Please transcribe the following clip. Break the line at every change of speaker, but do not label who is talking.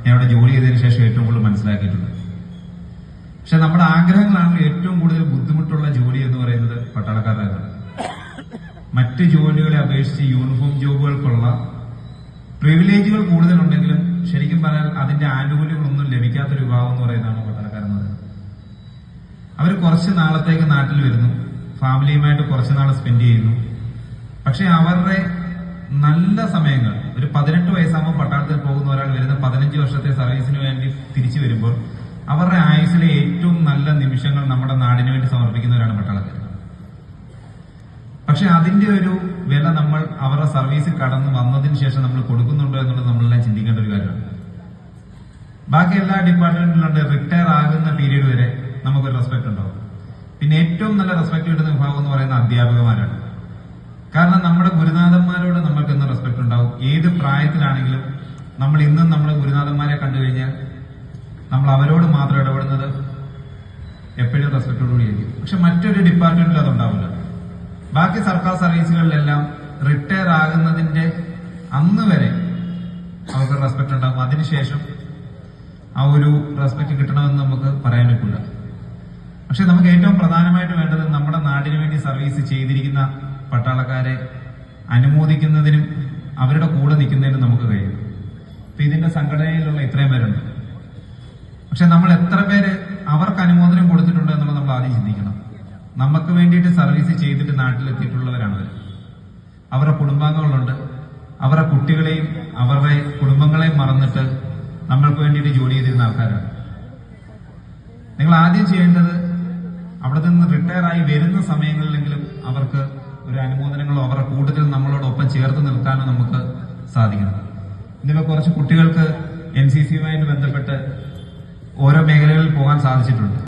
ഞാൻ അവിടെ ജോലി ചെയ്തതിനു ശേഷം ഏറ്റവും കൂടുതൽ മനസ്സിലാക്കിയിട്ടുണ്ട്. പക്ഷെ നമ്മുടെ ആഗ്രഹങ്ങളാണ് ഏറ്റവും കൂടുതൽ ബുദ്ധിമുട്ടുള്ള ജോലി എന്ന് പറയുന്നത് പട്ടാളക്കാരുടേതാണ്. മറ്റ് ജോലികളെ അപേക്ഷിച്ച് യൂണിഫോം ജോബുകൾക്കുള്ള പ്രിവിലേജുകൾ കൂടുതലുണ്ടെങ്കിലും ശരിക്കും പറഞ്ഞാൽ അതിന്റെ ആനുകൂല്യങ്ങളൊന്നും ലഭിക്കാത്തൊരു വിഭാഗം എന്ന് പറയുന്നതാണ് പട്ടാളക്കാരെന്ന് പറയുന്നത്. അവർ കുറച്ച് നാളത്തേക്ക് നാട്ടിൽ വരുന്നു, ഫാമിലിയുമായിട്ട് കുറച്ച് നാൾ സ്പെൻഡ് ചെയ്യുന്നു. പക്ഷെ അവരുടെ നല്ല സമയങ്ങൾ, ഒരു 18 വയസ്സാകുമ്പോൾ പട്ടാളത്തിൽ പോകുന്ന ഒരാൾ വരുന്ന 15 വർഷത്തെ സർവീസിന് വേണ്ടി തിരിച്ചു വരുമ്പോൾ അവരുടെ ആയുസിലെ ഏറ്റവും നല്ല നിമിഷങ്ങൾ നമ്മുടെ നാടിന് വേണ്ടി സമർപ്പിക്കുന്നവരാണ് പട്ടാളക്കാർ. പക്ഷെ അതിന്റെ ഒരു വില നമ്മൾ അവരുടെ സർവീസ് കടന്ന് വന്നതിന് ശേഷം നമ്മൾ കൊടുക്കുന്നുണ്ടോ എന്നുള്ളത് നമ്മളെല്ലാം ചിന്തിക്കേണ്ട ഒരു കാര്യമാണ്. ബാക്കി എല്ലാ ഡിപ്പാർട്ട്മെന്റിലുണ്ട് റിട്ടയർ ആകുന്ന പീരീഡ് വരെ നമുക്കൊരു റെസ്പെക്ട് ഉണ്ടാവും. പിന്നെ ഏറ്റവും നല്ല റെസ്പെക്ട് കിട്ടുന്ന വിഭാഗം എന്ന് പറയുന്ന അധ്യാപകന്മാരാണ്. കാരണം നമ്മുടെ ഗുരുനാഥന്മാരോട് നമ്മൾക്ക് ഇന്ന് റെസ്പെക്ട് ഉണ്ടാവും. ഏത് പ്രായത്തിലാണെങ്കിലും നമ്മൾ ഇന്നും നമ്മുടെ ഗുരുനാഥന്മാരെ കണ്ടു കഴിഞ്ഞാൽ നമ്മൾ അവരോട് മാത്രം ഇടപെടുന്നത് എപ്പോഴും റെസ്പെക്ടോടുകൂടിയായിരിക്കും. പക്ഷെ മറ്റൊരു ഡിപ്പാർട്ട്മെന്റിൽ അതുണ്ടാവില്ല. ബാക്കി സർക്കാർ സർവീസുകളിലെല്ലാം റിട്ടയർ ആകുന്നതിന്റെ അന്ന് വരെ അവർക്ക് റെസ്പെക്ട് ഉണ്ടാകും. അതിനുശേഷം ആ ഒരു റെസ്പെക്ട് കിട്ടണമെന്ന് നമുക്ക് പറയാൻ പറ്റില്ല. പക്ഷെ നമുക്ക് ഏറ്റവും പ്രധാനമായിട്ട് വേണ്ടത് നമ്മുടെ നാടിനു വേണ്ടി സർവീസ് ചെയ്തിരിക്കുന്ന പട്ടാളക്കാരെ അനുമോദിക്കുന്നതിനും അവരുടെ കൂടെ നിൽക്കുന്നതിനും നമുക്ക് കഴിയും. ഇപ്പൊ ഇതിന്റെ സംഘടനയിലുള്ള ഇത്രയും പേരുണ്ട്. പക്ഷെ നമ്മൾ എത്ര പേര് അവർക്ക് അനുമോദനം കൊടുത്തിട്ടുണ്ട് എന്നുള്ളത് നമ്മൾ ആദ്യം ചിന്തിക്കണം. നമുക്ക് വേണ്ടിയിട്ട് സർവീസ് ചെയ്തിട്ട് നാട്ടിലെത്തിയിട്ടുള്ളവരാണ് അവർ. അവരുടെ കുടുംബാംഗങ്ങളുണ്ട്. അവരുടെ കുട്ടികളെയും അവരുടെ കുടുംബങ്ങളെയും മറന്നിട്ട് നമ്മൾക്ക് വേണ്ടിയിട്ട് ജോലി ചെയ്തിരുന്ന ആൾക്കാരാണ്. നിങ്ങൾ ആദ്യം ചെയ്യേണ്ടത് അവിടെ നിന്ന് റിട്ടയർ ആയി വരുന്ന സമയങ്ങളിലെങ്കിലും അവർക്ക് ഒരു അനുമോദനങ്ങളോ അവരുടെ കൂട്ടത്തിൽ നമ്മളോടൊപ്പം ചേർത്ത് നിൽക്കാനോ നമുക്ക് സാധിക്കണം. ഇതിപ്പോ കുറച്ച് കുട്ടികൾക്ക് NCCയുമായിട്ട് ബന്ധപ്പെട്ട് ഓരോ മേഖലകളിൽ പോകാൻ സാധിച്ചിട്ടുണ്ട്.